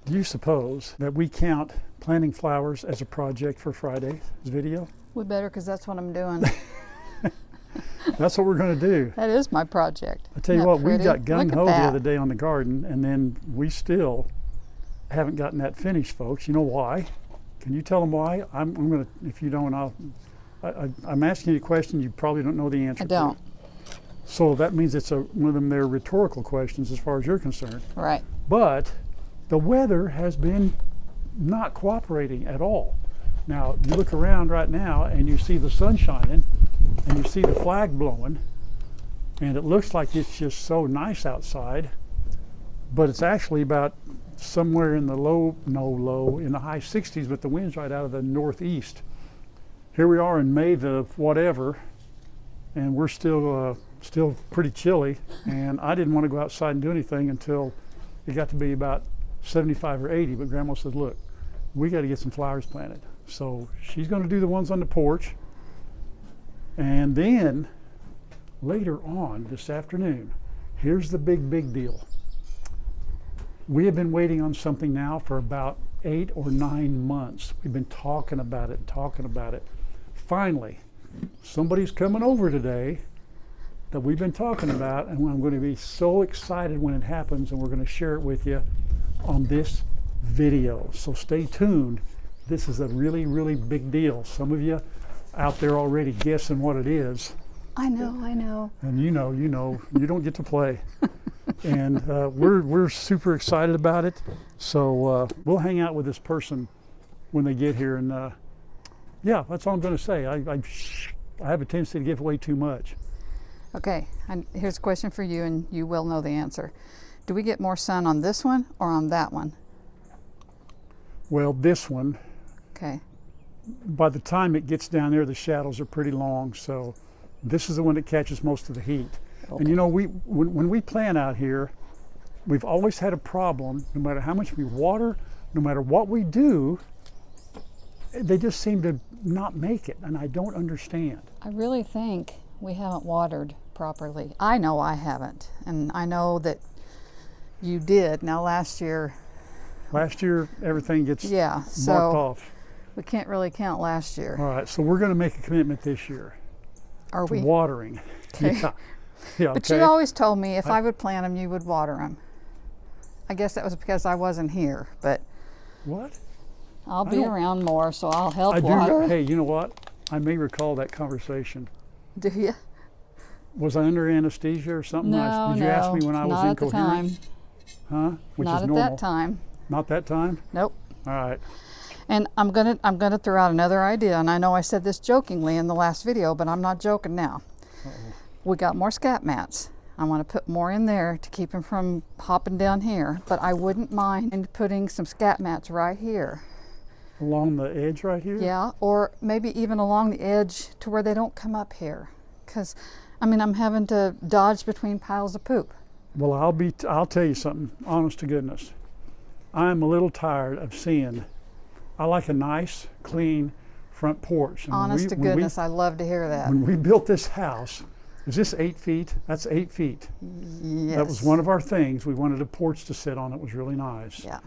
Do you suppose that we count planting flowers as a project for Friday's video? We better, because that's what I'm doing. That's what we're going to do. That is my project. I tell you what, we got gung-ho the that. other day on the garden, and then we still haven't gotten that finished, folks. You know why? Can you tell them why? I'm going to, if you don't, I'm asking you a question you probably don't know the answer to. I don't. So that means it's one of them, they're rhetorical questions as far as you're concerned. Right. But the weather has been not cooperating at all. Now, you look around right now and you see the sun shining and you see the flag blowing, and it looks like it's just so nice outside, but it's actually about somewhere in the in the high 60s, but the wind's right out of the northeast. Here we are in May the whatever, and we're still pretty chilly, and I didn't want to go outside and do anything until it got to be about 75 or 80, but Grandma says, look, we got to get some flowers planted. So she's going to do the ones on the porch, and then later on this afternoon, here's the big deal. We have been waiting on something now for about 8 or 9 months. We've been talking about it. Finally, somebody's coming over today that we've been talking about, and I'm going to be so excited when it happens, and we're going to share it with you on this video. So stay tuned. This is a really big deal. Some of you out there already guessing what it is. I know. And you know, you don't get to play. And we're super excited about it. So we'll hang out with this person when they get here. And yeah, that's all I'm going to say. I have a tendency to give away too much. Okay, and here's a question for you, and you will know the answer. Do we get more sun on this one or on that one? Well, this one. Okay. By the time it gets down there, the shadows are pretty long. So this is the one that catches most of the heat. Okay. And you know, when we plant out here, we've always had a problem. No matter how much we water, no matter what we do, they just seem to not make it, and I don't understand. I really think we haven't watered properly. I know I haven't, and I know that you did. Now last year everything gets marked off. We can't really count last year. All right, so we're going to make a commitment this year. Are we? Watering. Okay. Yeah, but you always told me if I would plant them, you would water them. I guess that was because I wasn't here, but what? I'll be around more, so I'll help water. Hey, you know what? I may recall that conversation. Do you? Was I under anesthesia or something? No, Did you ask me when I was incoherent? Not at the time. Huh? Which not is at normal. that time. Not that time? Nope. All right. And I'm gonna throw out another idea, and I know I said this jokingly in the last video, but I'm not joking now. Uh-oh. We got more scat mats. I want to put more in there to keep them from hopping down here, but I wouldn't mind putting some scat mats right here. Along the edge right here? Yeah, or maybe even along the edge to where they don't come up here. Because, I mean, I'm having to dodge between piles of poop. Well, I'll tell you something, honest to goodness. I'm a little tired of seeing, I like a nice, clean front porch. And honest to goodness, I love to hear that. When we built this house, is this 8 feet? That's 8 feet. Yes. That was one of our things. We wanted a porch to sit on. It was really nice. Yeah.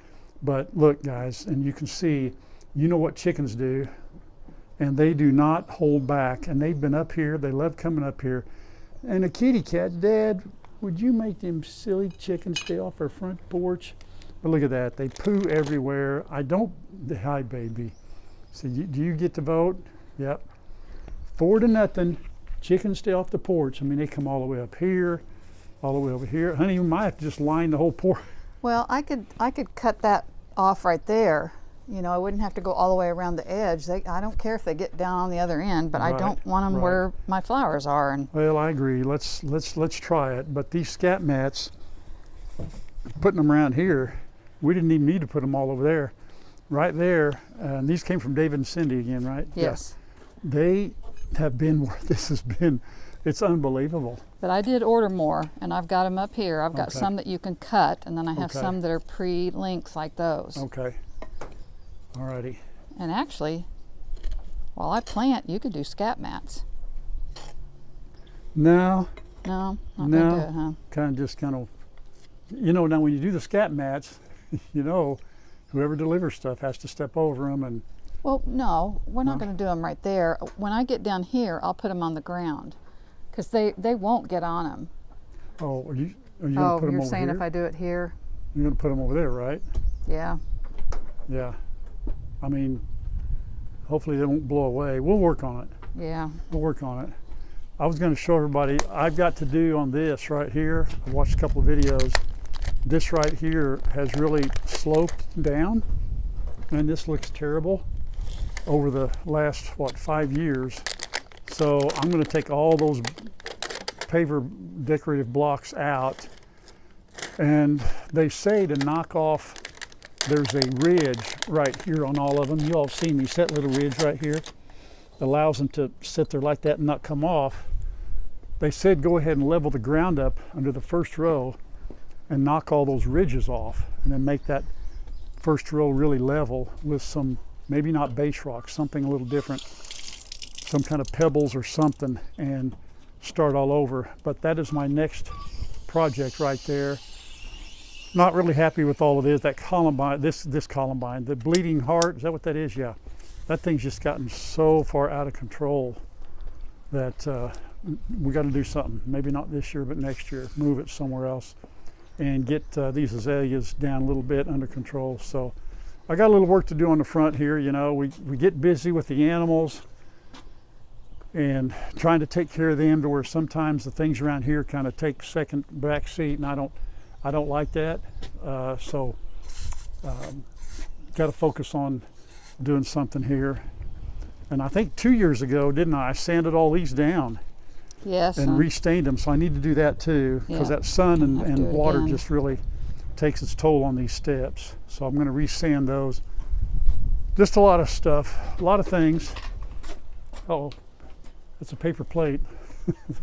But look, guys, and you can see, you know what chickens do, and they do not hold back. And they've been up here. They love coming up here. And a kitty cat, Dad, would you make them silly chickens stay off our front porch? But look at that. They poo everywhere. Hi, baby. So do you get to vote? Yep. 4-0. Chickens stay off the porch. I mean, they come all the way up here, all the way over here. Honey, you might have to just line the whole porch. Well, I could cut that off right there. You know, I wouldn't have to go all the way around the edge. I don't care if they get down on the other end, but I don't want them where my flowers are. And well, I agree. Let's try it. But these scat mats, putting them around here, we didn't even need to put them all over there. Right there, and these came from David and Cindy again, right? Yes. Yeah. They have been where this has been. It's unbelievable. But I did order more, and I've got them up here. I've got some that you can cut, and then I have some that are pre-length like those. Okay. Alrighty. And actually, while I plant, you could do scat mats. No. No, not gonna do it, huh? Kind of, you know, now when you do the scat mats, you know, whoever delivers stuff has to step over them and. Well, no, we're not going to do them right there. When I get down here, I'll put them on the ground, because they won't get on them. Oh, are you going to Oh, put them you're over saying here? if I do it here? You're going to put them over there, right? Yeah. Yeah. I mean, hopefully they won't blow away. We'll work on it. Yeah. We'll work on it. I was going to show everybody, I've got to do on this right here. I watched a couple of videos. This right here has really sloped down, and this looks terrible over the last, 5 years. So I'm going to take all those paver decorative blocks out, and they say to knock off, there's a ridge right here on all of them. You all have seen me set little ridge right here. Allows them to sit there like that and not come off. They said go ahead and level the ground up under the first row and knock all those ridges off, and then make that first row really level with some, maybe not base rock, something a little different, some kind of pebbles or something, and start all over. But that is my next project right there. Not really happy with all of this. That columbine, this columbine, the bleeding heart, is that what that is? Yeah. That thing's just gotten so far out of control that we got to do something. Maybe not this year, but next year. Move it somewhere else and get these azaleas down a little bit under control. So I got a little work to do on the front here. You know, we get busy with the animals and trying to take care of them, to where sometimes the things around here kind of take back seat, and I don't like that. So got to focus on doing something here. And I think 2 years ago, didn't I sanded all these down? Yes. And restained them, so I need to do that too, because that sun and water again. just really takes its toll on these steps. So I'm going to resand those. Just a lot of stuff, a lot of things. Oh, it's a paper plate.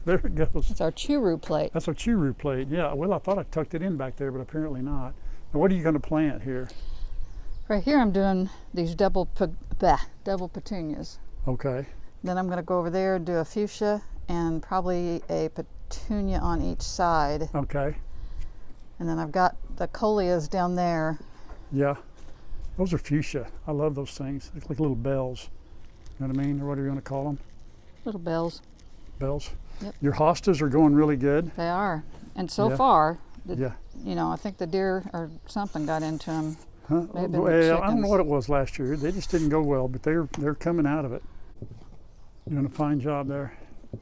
There it goes. It's our churu plate. That's our churu plate. Yeah. Well, I thought I tucked it in back there, but apparently not. Now, what are you going to plant here? Right here, I'm doing these double petunias. Okay. Then I'm going to go over there and do a fuchsia and probably a petunia on each side. Okay. And then I've got the coleus down there. Yeah. Those are fuchsia. I love those things. They look like little bells. You know what I mean? Or whatever you want to call them. Little bells. Bells. Yep. Your hostas are going really good. They are. And so far, Yeah. you know, I think the deer or something got into them. Huh? Maybe Well, I don't know what it was last year. They just didn't go well, but they're coming out of it. You're doing a fine job there.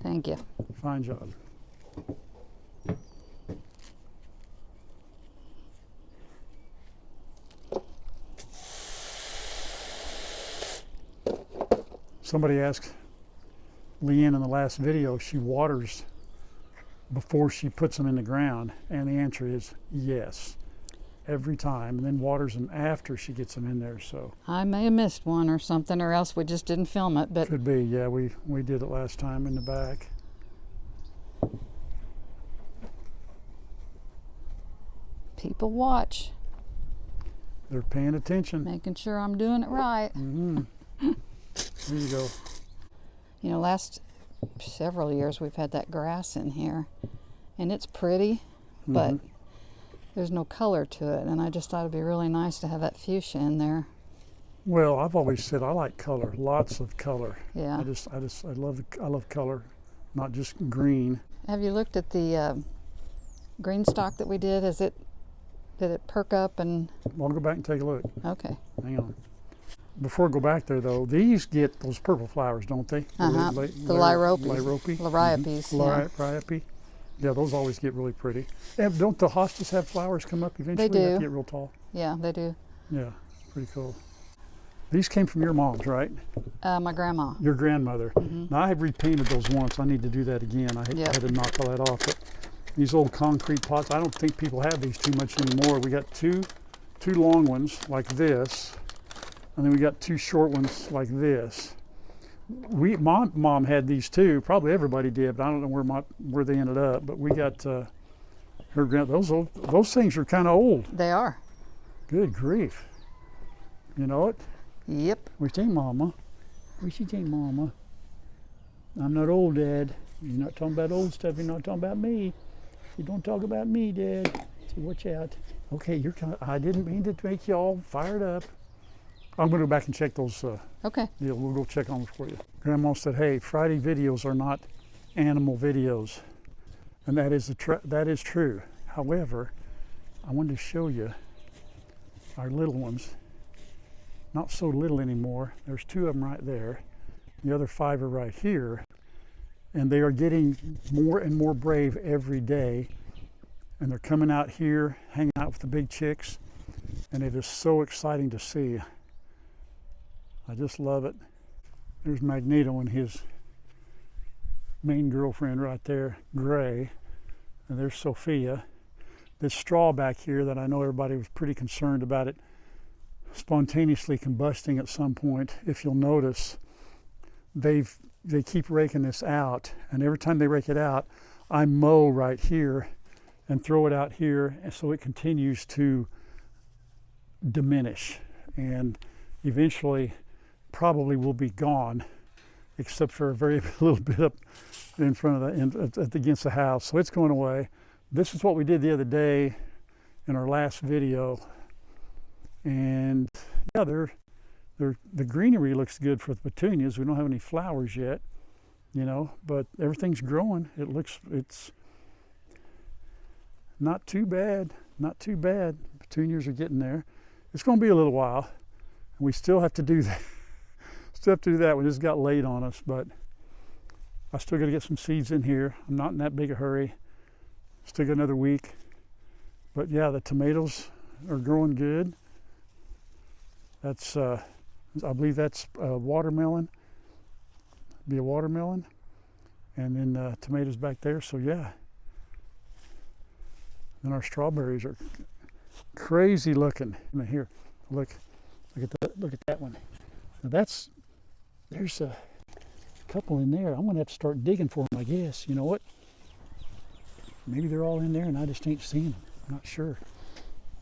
Thank you. Fine job. Somebody asked Leanne in the last video, she waters before she puts them in the ground, and the answer is yes, every time, and then waters them after she gets them in there. So I may have missed one or something, or else we just didn't film it. But could be, yeah. We did it last time in the back. people watch, They're paying attention. making sure I'm doing it right. Mm-hmm. There you go. You know, last several years we've had that grass in here, and it's pretty, but Mhm. there's no color to it, and I just thought it'd be really nice to have that fuchsia in there. Well, I've always said I like color, lots of color. Yeah. I love color, not just green. Have you looked at the green stock that we did? Did it perk up? And I'll go back and take a look. okay. Hang on. Before I go back there, though, these get those purple flowers, don't they? Uh-huh. The Liriopes. Liriopes. Yeah. Liriope. Yeah, those always get really pretty. And don't the hostas have flowers come up eventually? They do. That get real tall. Yeah, they do. Yeah, pretty cool. These came from your mom's, right? My grandma. Your grandmother. Mhm. Now, I have repainted those once. I need to do that again. I Yep. had to knock all that off. But these old concrete pots, I don't think people have these too much anymore. We got two long ones like this, and then we got two short ones like this. My mom had these too. Probably everybody did, but I don't know where they ended up. But we got her those things are kind of old. They are. Good grief! You know it. Yep. What you think, Mama? What you think, Mama? I'm not old, Dad. You're not talking about old stuff. You're not talking about me. You don't talk about me, Dad. So watch out. Okay, you're kind of, I didn't mean to make you all fired up. I'm going to go back and check those. Okay. Yeah, we'll go check on them for you. Grandma said, hey, Friday videos are not animal videos. And that is true. However, I wanted to show you our little ones. Not so little anymore. There's 2 of them right there. The other 5 are right here. And they are getting more and more brave every day. And they're coming out here, hanging out with the big chicks. And it is so exciting to see. I just love it. There's Magneto and his main girlfriend right there, Gray. And there's Sophia. This straw back here that I know everybody was pretty concerned about it spontaneously combusting at some point. If you'll notice, they keep raking this out, and every time they rake it out, I mow right here and throw it out here, and so it continues to diminish, and eventually probably will be gone, except for a very little bit up in front of against the house. So it's going away. This is what we did the other day in our last video, and yeah, the greenery looks good for the petunias. We don't have any flowers yet, you know, but everything's growing. It's not too bad, not too bad. Petunias are getting there. It's going to be a little while, and we still have to do that. Still have to do that. We just got late on us, but I still got to get some seeds in here. I'm not in that big a hurry. Still got another week, but yeah, the tomatoes are growing good. That's I believe that's watermelon. Be a watermelon, and then tomatoes back there. So yeah. And our strawberries are crazy looking. Now here, look at that. Look at that one. Now there's a couple in there. I'm gonna have to start digging for them, I guess. You know what? Maybe they're all in there, and I just ain't seen them. I'm not sure.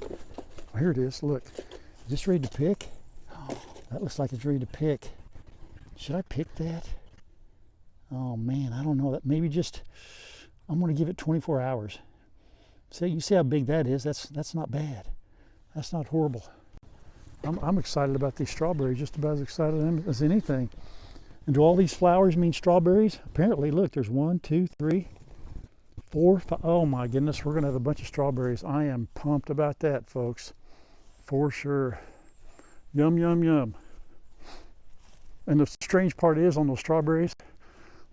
Oh, here it is. Look, is this ready to pick? Oh, that looks like it's ready to pick. Should I pick that? Oh man, I don't know. That maybe just. I'm gonna give it 24 hours. See, you see how big that is. That's not bad. That's not horrible. I'm excited about these strawberries, just about as excited as anything. And do all these flowers mean strawberries? Apparently, look, there's 1, 2, 3, 4, 5. Oh my goodness, we're gonna have a bunch of strawberries. I am pumped about that, folks, for sure. Yum, yum, yum. And the strange part is on those strawberries,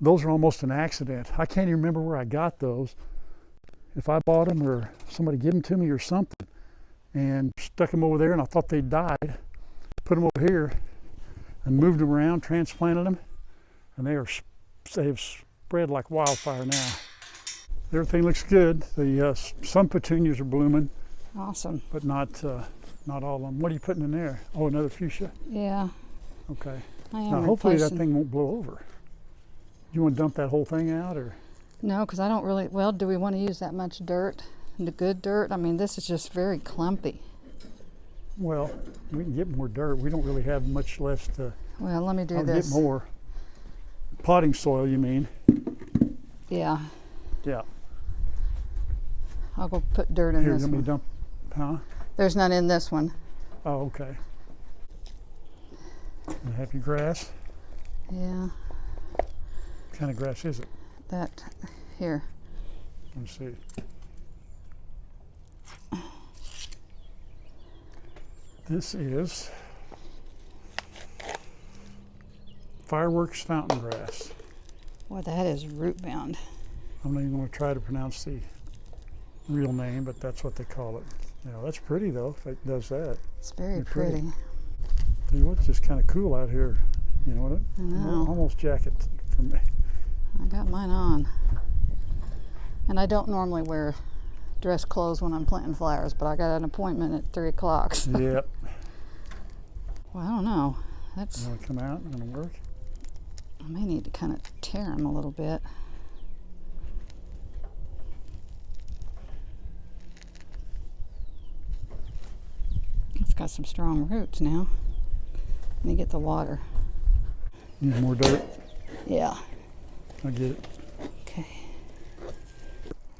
those are almost an accident. I can't even remember where I got those. If I bought them or somebody gave them to me or something, and stuck them over there, and I thought they died, put them over here and moved them around, transplanted them, and they've spread like wildfire now. Everything looks good. Some petunias are blooming. Awesome. But not all of them. What are you putting in there? Oh, another fuchsia? Yeah. Okay. Now hopefully that thing won't blow over. You want to dump that whole thing out, or? No, because I don't really, well, do we want to use that much dirt? The good dirt? I mean, this is just very clumpy. Well, we can get more dirt. We don't really have much left to. Well, let me do I'll this. Get more. Potting soil, you mean? Yeah. Yeah. I'll go put dirt in Here, this let one. me dump, huh? There's none in this one. Oh, okay. And have your grass? Yeah. What kind of grass is it? That, here. Let me see. This is fireworks fountain grass. Well, that is root bound. I'm not even going to try to pronounce the real name, but that's what they call it. You know, that's pretty though, if it does that. It's very pretty. Tell you what, it's just kind of cool out here. You know what? I know. Almost jacket for me. I got mine on. And I don't normally wear dress clothes when I'm planting flowers, but I got an appointment at 3 o'clock. So. Yep. Well, I don't know. That's. You want to come out and work? I may need to kind of tear them a little bit. It's got some strong roots now. Let me get the water. Need more dirt? Yeah. I get it. Okay.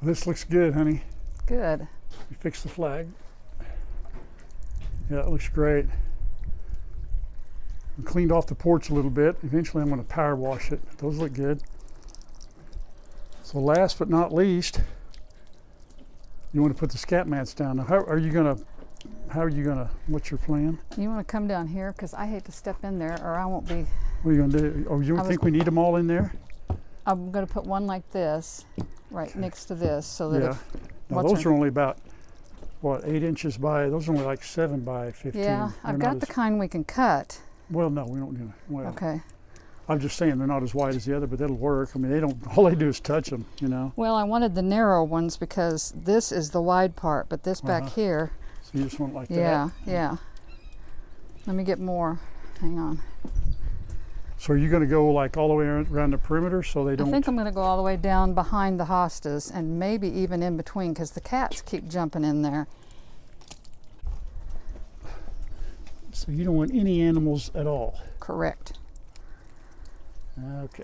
This looks good, honey. Good. You fixed the flag. Yeah, it looks great. I cleaned off the porch a little bit. Eventually I'm going to power wash it. Those look good. So last but not least, you want to put the scat mats down. Now, how are you gonna, what's your plan? You want to come down here? Because I hate to step in there or I won't be. What are you gonna do? Oh, you think we need them all in there? I'm going to put one like this, right next to this, so that if now those are only about, what, 8 inches by, those are only like 7 by 15. Yeah, I've got the kind we can cut. Well, no, we don't need to. Well, okay. I'm just saying they're not as wide as the other, but that'll work. I mean, they don't, all they do is touch them, you know. Well, I wanted the narrow ones because this is the wide part, but this back here. So you just want it like that? Yeah, yeah. Let me get more. Hang on. So are you going to go like all the way around the perimeter so they don't? I think I'm going to go all the way down behind the hostas and maybe even in between because the cats keep jumping in there. So you don't want any animals at all? Correct. Okay.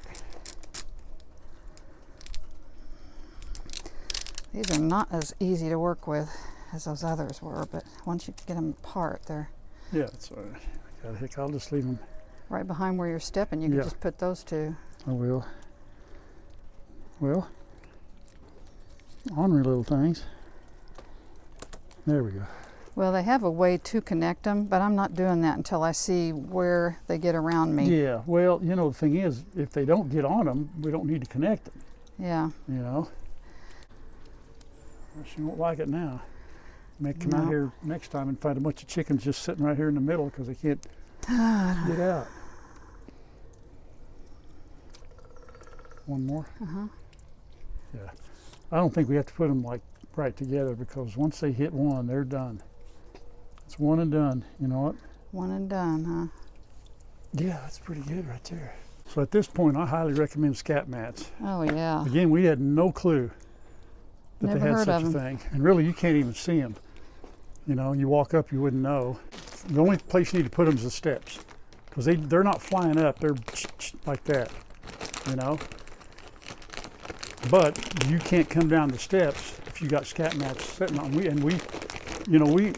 These are not as easy to work with as those others were, but once you get them apart, they're... Yeah, that's all right. Heck, I'll just leave them. Right behind where you're stepping, you can just put those two. I will. Well, ornery little things. There we go. Well, they have a way to connect them, but I'm not doing that until I see where they get around me. Yeah, well, you know, the thing is, if they don't get on them, we don't need to connect them. Yeah. You know? Well, she won't like it now. May come out here next time and find a bunch of chickens just sitting right here in the middle because they can't get out. One more? Uh-huh. Yeah. I don't think we have to put them like right together because once they hit one, they're done. It's one and done. You know what? One and done, huh? Yeah, that's pretty good right there. So at this point, I highly recommend scat mats. Oh, yeah. Again, we had no clue that Never they had heard such of a them. thing. And really, you can't even see them. You know, you walk up, you wouldn't know. The only place you need to put them is the steps because they're not flying up. They're like that, you know. But you can't come down the steps if you got scat mats sitting on. When we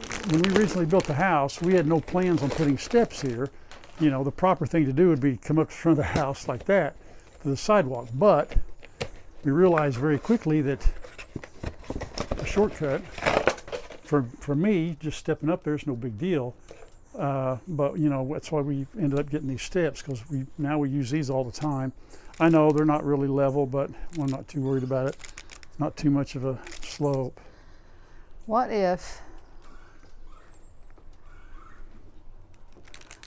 originally built the house, we had no plans on putting steps here. You know, the proper thing to do would be come up to the front of the house like that to the sidewalk. But we realized very quickly that a shortcut for me, just stepping up there is no big deal. But you know, that's why we ended up getting these steps because now we use these all the time. I know they're not really level, but I'm not too worried about it. Not too much of a slope. What if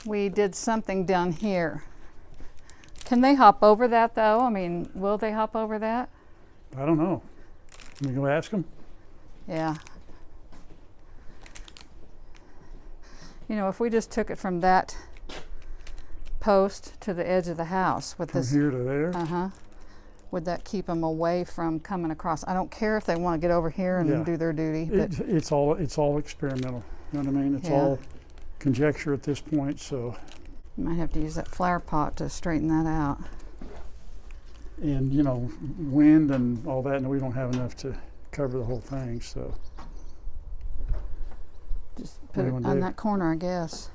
we did something down here? Can they hop over that though? I mean, will they hop over that? I don't know. Can we go ask them? Yeah. You know, if we just took it from that post to the edge of the house with this. From here to there? Uh-huh. Would that keep them away from coming across? I don't care if they want to get over here and do their duty. But it's all experimental. You know what I mean? It's all conjecture at this point, so. You might have to use that flower pot to straighten that out. And, you know, wind and all that, and we don't have enough to cover the whole thing, so. Just put it on that corner, I guess.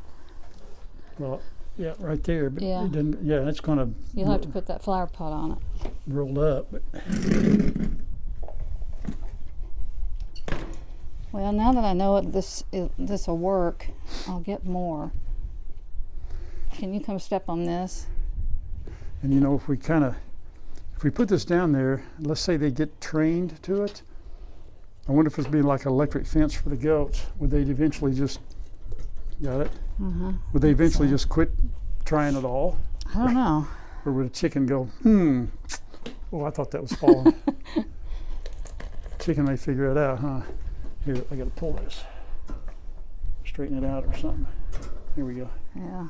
Well, yeah, right there. But yeah. It didn't, yeah, it's going to. You'll have to put that flower pot on it. Rolled up. But. Well, now that I know this will work, I'll get more. Can you come step on this? And you know, if we put this down there, let's say they get trained to it. I wonder if it's being like an electric fence for the goats. Would they eventually just, got it? Uh-huh. Would they eventually just quit trying it all? I don't know. Or would a chicken go, oh, I thought that was falling. Chicken may figure it out, huh? Here, I gotta pull this. Straighten it out or something. Here we go. Yeah.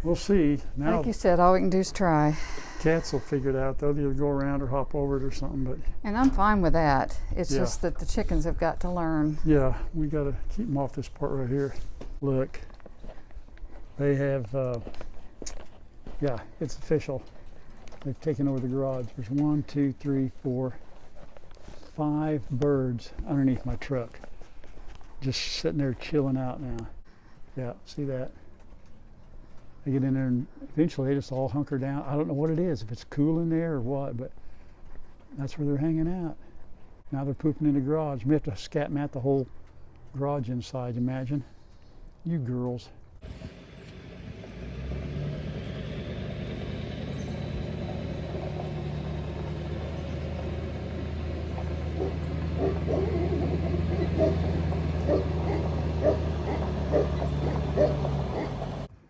We'll see. Now, like you said, all we can do is try. Cats will figure it out. They'll either go around or hop over it or something. But and I'm fine with that. It's just that the chickens have got to learn. Yeah, we got to keep them off this part right here. Look, they have, yeah, it's official. They've taken over the garage. There's 1, 2, 3, 4, 5 birds underneath my truck. just sitting there chilling out now. Yeah, see that? They get in there and eventually they just all hunker down. I don't know what it is, if it's cool in there or what, but that's where they're hanging out. Now they're pooping in the garage. We have to scat mat the whole garage inside, imagine. You girls.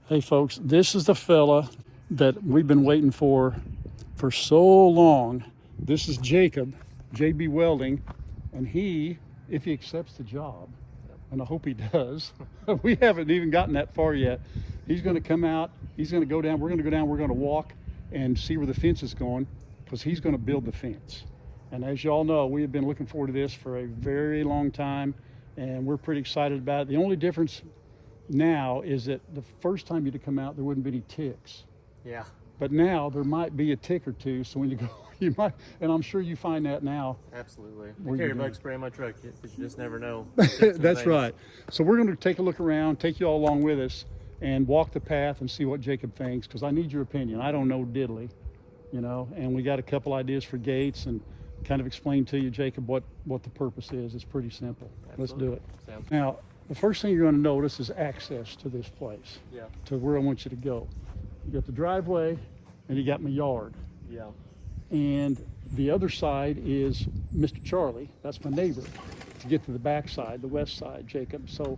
Hey folks, this is the fella that we've been waiting for so long. This is Jacob, JB Welding, and he, if he accepts the job, and I hope he does, we haven't even gotten that far yet. He's going to come out, he's going to go down, we're going to go down, we're going to walk and see where the fence is going, because he's going to build the fence. And as you all know, we have been looking forward to this for a very long time, and we're pretty excited about it. The only difference now is that the first time you'd come out, there wouldn't be any ticks. Yeah. But now there might be a tick or two, so when you go, you might, and I'm sure you find that now. Absolutely. I carry bug spray in my truck because you just never know. That's right. So we're going to take a look around, take you all along with us, and walk the path and see what Jacob thinks, because I need your opinion. I don't know diddly, you know, and we got a couple ideas for gates and kind of explain to you, Jacob, what the purpose is. It's pretty simple. Absolutely. Let's do it. Sounds Now, the first thing you're going to notice is access to this place, Yeah. to where I want you to go. You got the driveway, and you got my yard. Yeah. And the other side is Mr. Charlie. That's my neighbor. To get to the back side, the west side, Jacob. So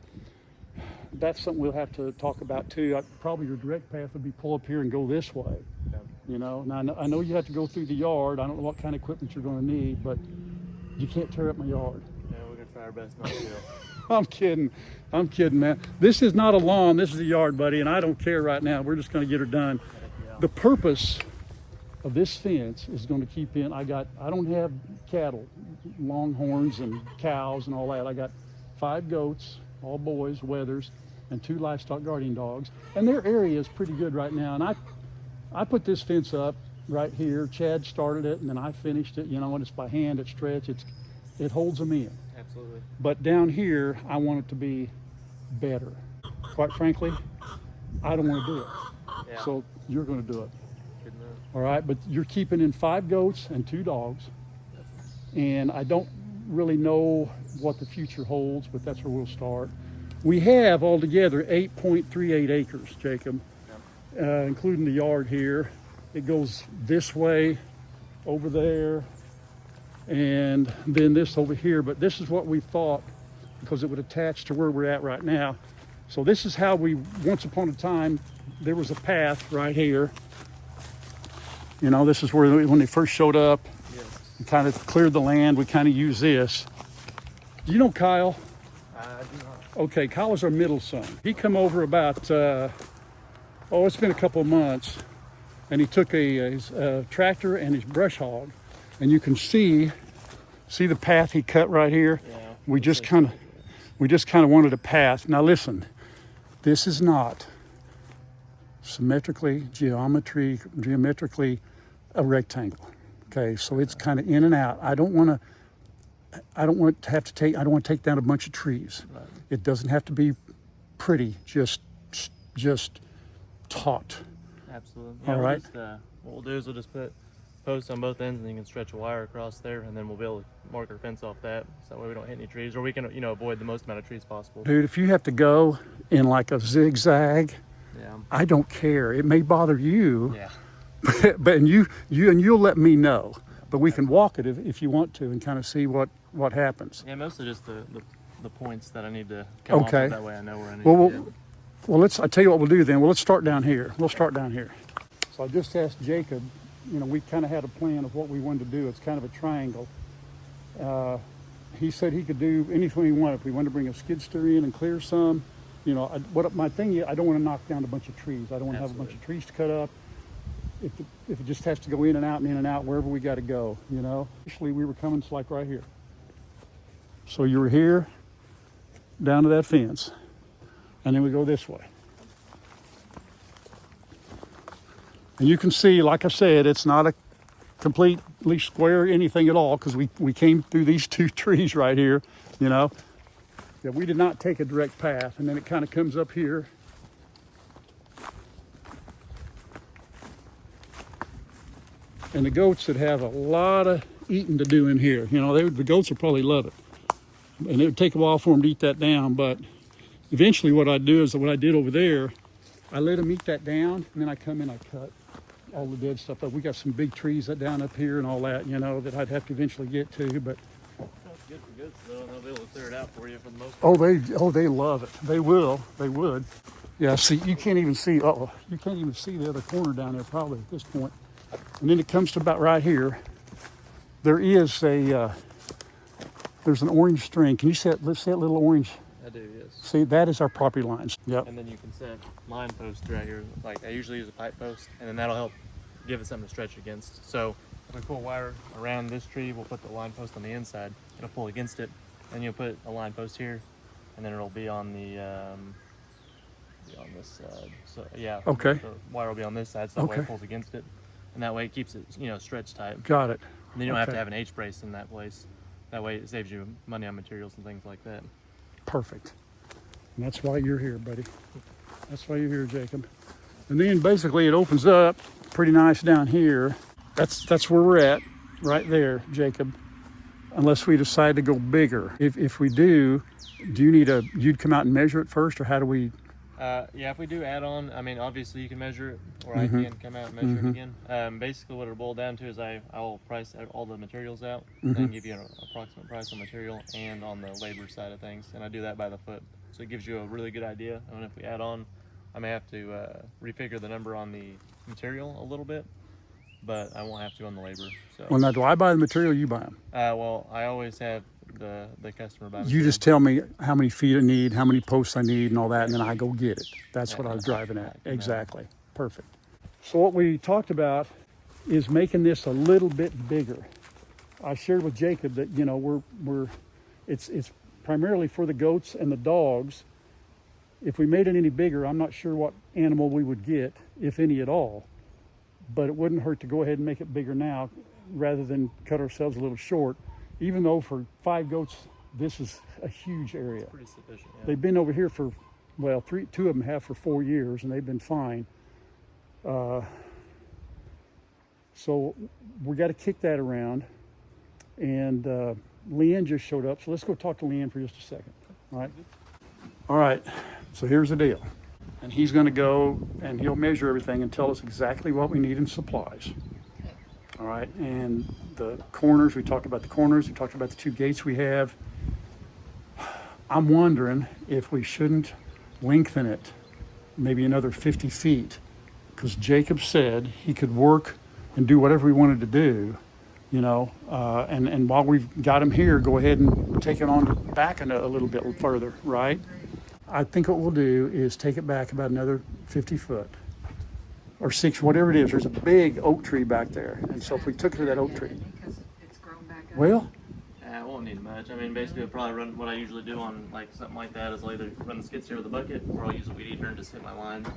that's something we'll have to talk about too. Probably your direct path would be pull up here and go this way. Yeah. You know, now I know you have to go through the yard. I don't know what kind of equipment you're going to need, but you can't tear up my yard. Yeah, we're gonna try our best not to. I'm kidding, man. This is not a lawn, this is a yard, buddy, and I don't care right now. We're just gonna get her done. Yeah. The purpose of this fence is gonna keep in, I don't have cattle, longhorns and cows and all that. I got 5 goats, all boys, wethers, and 2 livestock guardian dogs. And their area is pretty good right now. And I put this fence up right here. Chad started it, and then I finished it, you know, and it's by hand, it's stretched, it holds them in. Absolutely. But down here, I want it to be better. Quite frankly, I don't want to do it. Yeah. So you're going to do it. Good enough. All right, but you're keeping in 5 goats and 2 dogs. And I don't really know what the future holds, but that's where we'll start. We have altogether 8.38 acres, Jacob, including the yard here. It goes this way, over there, and then this over here. But this is what we thought, because it would attach to where we're at right now. So this is how we, once upon a time, there was a path right here. You know, this is where, when they first showed up, Yes. we kind of cleared the land. We kind of use this. Do you know Kyle? I do not. Okay, Kyle is our middle son. He come over about, it's been a couple of months, and he took his tractor and his brush hog, and you can see the path he cut right here. Yeah. We just kind of wanted a path. Now listen, this is not geometrically a rectangle. Okay, so it's kind of in and out. I don't want to take down a bunch of trees. Right. It doesn't have to be pretty, just taut. Absolutely. All Yeah, right. what we'll do is we'll just put posts on both ends, and you can stretch a wire across there, and then we'll be able to mark our fence off that, so that way we don't hit any trees, or we can, avoid the most amount of trees possible. Dude, if you have to go in like a zigzag, Yeah. I don't care. It may bother you, Yeah. but you'll let me know. But we can walk it if you want to, and kind of see what happens. Yeah, mostly just the points that I need to come off Okay. of, that way I know where I need Well, to get. Well, I tell you what we'll do then. Well, let's start down here. We'll start down here. So I just asked Jacob, we kind of had a plan of what we wanted to do. It's kind of a triangle. He said he could do anything he wanted. If we wanted to bring a skid steer in and clear some, my thing is, I don't want to knock down a bunch of trees. I don't want to have a bunch of trees to cut up. If it just has to go in and out wherever we got to go, Initially, we were coming to like right here. So you were here, down to that fence, and then we go this way. And you can see, like I said, it's not a completely square anything at all, because we came through these 2 trees right here, Yeah, we did not take a direct path, and then it kind of comes up here. And the goats would have a lot of eating to do in here. You know, the goats would probably love it. And it would take a while for them to eat that down, but eventually what I'd do is what I did over there, I let them eat that down, and then I come in, I cut all the dead stuff up. We got some big trees that down up here and all that, you know, that I'd have to eventually get to, but. That's good for goats though, and they'll be able to clear it out for you for the most part. They love it. They would. Yeah, see, you can't even see the other corner down there probably at this point. And then it comes to about right here. There is there's an orange string. Can you see that? Let's see that little orange. I do, yes. See, that is our property lines. Yep. And then you can set line posts right here. Like I usually use a pipe post, and then that'll help give it something to stretch against. So if we pull wire around this tree, we'll put the line post on the inside. It'll pull against it, and you'll put a line post here, and then it'll be on the on this side. So yeah. Okay. The wire will be on this side, so that way it pulls against it, and that way it keeps it, you know, stretched tight. Got it. And then you don't have to have an H brace in that place. That way it saves you money on materials and things like that. Perfect. And that's why you're here, buddy. That's why you're here, Jacob. And then basically it opens up pretty nice down here. That's where we're at, right there, Jacob. Unless we decide to go bigger. If we do you need you'd come out and measure it first, or how do we? Yeah, if we do add on, I mean, obviously you can measure it, or I can come out and measure it again. Basically what it'll boil down to is I'll price all the materials out and give you an approximate price on material and on the labor side of things. And I do that by the foot. So it gives you a really good idea. And if we add on, I may have to refigure the number on the material a little bit, but I won't have to on the labor. So. Well, now do I buy the material or you buy them? Well, I always have the customer buy. You just tell me how many feet I need, how many posts I need, and all that, and then I go get it. That's what I was driving at. Exactly. Perfect. So what we talked about is making this a little bit bigger. I shared with Jacob that, you know, it's primarily for the goats and the dogs. If we made it any bigger, I'm not sure what animal we would get, if any at all. But it wouldn't hurt to go ahead and make it bigger now rather than cut ourselves a little short. Even though for 5 goats, this is a huge area. It's pretty sufficient, yeah. They've been over here for, well, 2 of them have for 4 years, and they've been fine. So we got to kick that around. And Leanne just showed up, so let's go talk to Leanne for just a second. All right, so here's the deal. And he's going to go and he'll measure everything and tell us exactly what we need in supplies. All right, and the corners, we talked about the corners, we talked about the 2 gates we have. I'm wondering if we shouldn't lengthen it maybe another 50 feet, because Jacob said he could work and do whatever we wanted to do, you know, and while we've got him here, go ahead and take it on back a little bit further, right? I think what we'll do is take it back about another 50 foot. Or 6, whatever it is. There's a big oak tree back there. And so if we took it to that oak tree. Well, it won't need much. I mean, basically, I'll probably run what I usually do on like something like that is I'll either run the skid steer with a bucket, or I'll use a weed eater and just hit my line.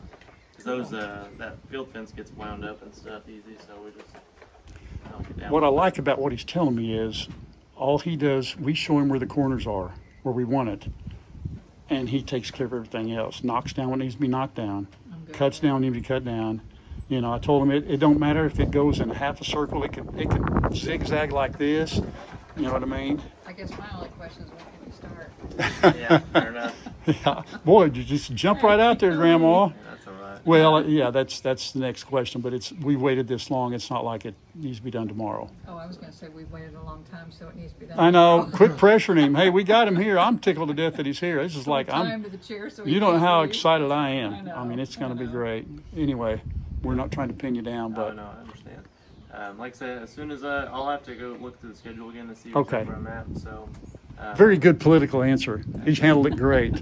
Because that field fence gets wound up and stuff easy, so we just knock it down. What I like about what he's telling me is all he does, we show him where the corners are, where we want it. And he takes care of everything else. Knocks down what needs to be knocked down. Cuts down what needs to be cut down. You know, I told him it don't matter if it goes in half a circle. It can zigzag like this. You know what I mean? I guess my only question is, when can we start? Yeah, fair enough. Yeah. Boy, you just jump right out there, Grandma. Yeah, that's all right. Well, yeah, that's the next question. But we waited this long. It's not like it needs to be done tomorrow. Oh, I was going to say we've waited a long time, so it needs to be done. I know. Quit pressuring him. Hey, we got him here. I'm tickled to death that he's here. This is like Time to the chair so You don't know how excited I am. I know, I mean, it's going to be know. great. Anyway, we're not trying to pin you down, but No, I understand. Like I said, as soon as I'll have to go look through the schedule again to see Okay. where I'm at. So. Very good political answer. He's handled it great.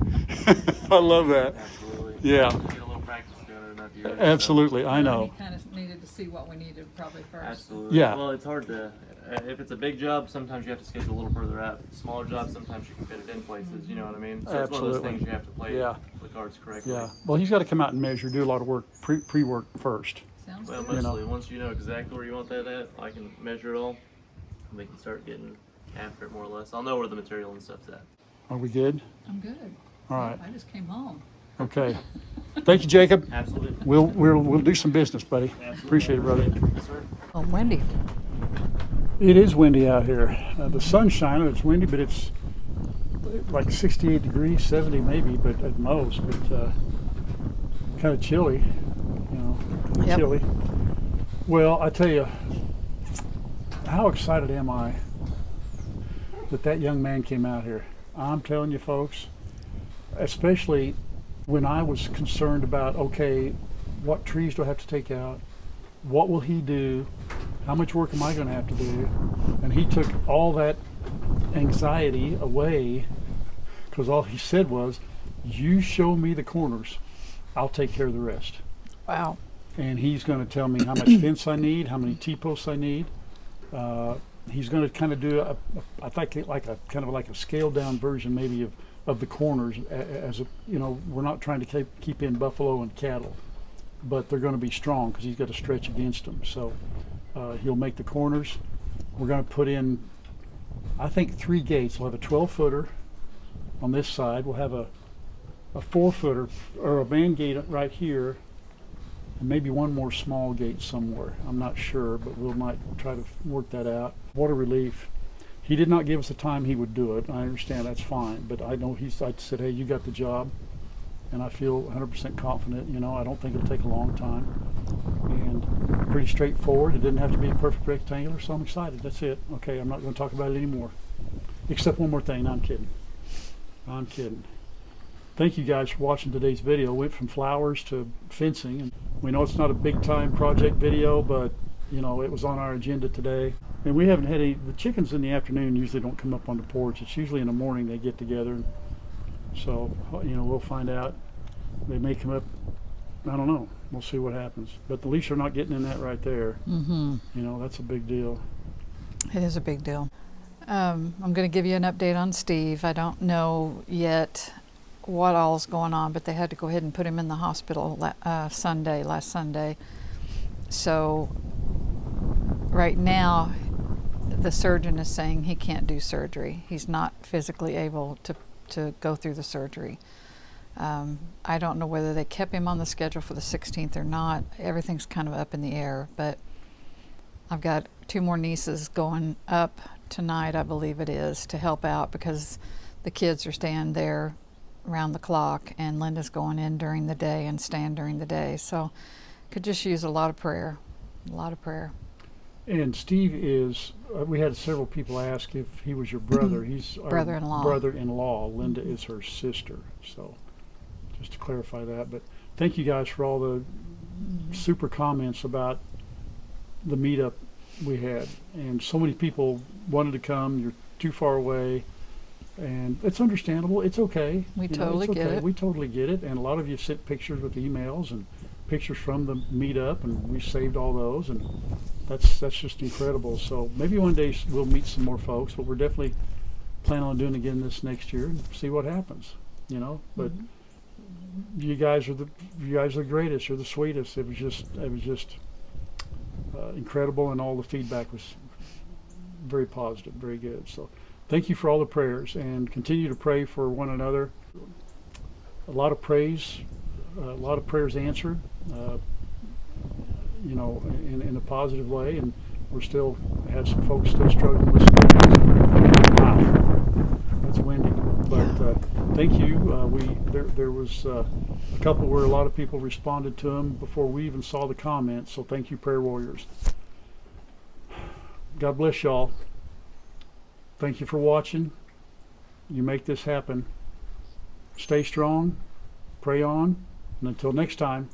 I love that. Absolutely. Yeah. Get a little practice doing it enough years. Absolutely, I know. He kind of needed to see what we needed probably first. Absolutely. Yeah. Well, it's hard to. If it's a big job, sometimes you have to schedule a little further out. Smaller jobs, sometimes you can fit it in places. You know what I mean? So it's one of those Absolutely. things you have to play Yeah. the cards correctly. Yeah. Well, he's got to come out and measure, do a lot of work, pre-work first. Sounds Well, good. mostly once you know exactly where you want that at, I can measure it all. We can start getting after it more or less. I'll know where the material and stuff's at. Are we good? I'm good. All right. I just came home. Okay. Thank you, Jacob. Absolutely. We'll do some business, buddy. Absolutely. Appreciate it, brother. Yes, sir. Oh, windy. It is windy out here. The sun's shining. It's windy, but it's like 68 degrees, 70 maybe, but at most. But kind of chilly. You know, Yep. chilly. Well, I tell you, how excited am I that young man came out here. I'm telling you, folks, especially when I was concerned about, okay, what trees do I have to take out? What will he do? How much work am I going to have to do? And he took all that anxiety away, because all he said was, you show me the corners, I'll take care of the rest. Wow. And he's going to tell me how much fence I need, how many T-posts I need. He's going to kind of do I think like a scaled down version maybe of the corners, as a, you know, we're not trying to keep in buffalo and cattle, but they're going to be strong because he's got to stretch against them. So he'll make the corners. We're going to put in, I think, 3 gates. We'll have a 12-footer on this side. We'll have a 4-footer or a man gate right here, and maybe one more small gate somewhere. I'm not sure, but we might try to work that out. What a relief. He did not give us the time he would do it. I understand, that's fine, but I know I said, hey, you got the job, and I feel 100% confident. You know, I don't think it'll take a long time, and pretty straightforward. It didn't have to be a perfect rectangular, so I'm excited. That's it. Okay, I'm not going to talk about it anymore, except one more thing. No, I'm kidding. I'm kidding. Thank you guys for watching today's video. Went from flowers to fencing, and we know it's not a big time project video, but you know, it was on our agenda today. And we haven't had any, the chickens in the afternoon usually don't come up on the porch. It's usually in the morning they get together. So, you know, we'll find out. They may come up, I don't know. We'll see what happens. But at least they're not getting in that right there. Mm-hmm. You know, that's a big deal. It is a big deal. I'm going to give you an update on Steve. I don't know yet what all's going on, but they had to go ahead and put him in the hospital last Sunday. So right now the surgeon is saying he can't do surgery. He's not physically able to go through the surgery. I don't know whether they kept him on the schedule for the 16th or not. Everything's kind of up in the air, but I've got 2 more nieces going up tonight, I believe it is, to help out because the kids are staying there around the clock, and Linda's going in during the day and staying during the day. So could just use a lot of prayer, a lot of prayer. And Steve is, we had several people ask if he was your brother. He's our brother-in-law. Brother-in-law. Linda is her sister. So just to clarify that. But thank you guys for all the super comments about the meetup we had. And so many people wanted to come. You're too far away. And it's understandable. It's okay. We totally get it. We totally get it. And a lot of you sent pictures with emails and pictures from the meetup, and we saved all those. And that's just incredible. So maybe one day we'll meet some more folks, but we're definitely planning on doing it again this next year and see what happens. You know, but you guys are the greatest. You're the sweetest. It was just incredible, and all the feedback was very positive, very good. So thank you for all the prayers, and continue to pray for one another. A lot of praise, a lot of prayers answered, you know, in a positive way, and we're still have some folks still struggling with some things. Wow, that's windy. But thank you. There was a couple where a lot of people responded to them before we even saw the comments. So thank you, prayer warriors. God bless y'all. Thank you for watching. You make this happen. Stay strong, pray on, and until next time,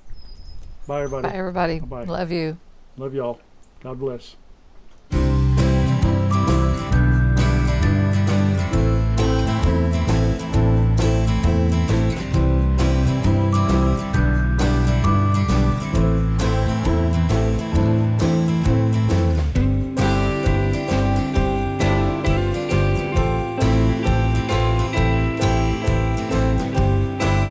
bye everybody. Bye everybody. Bye-bye. Love you. Love y'all. God bless.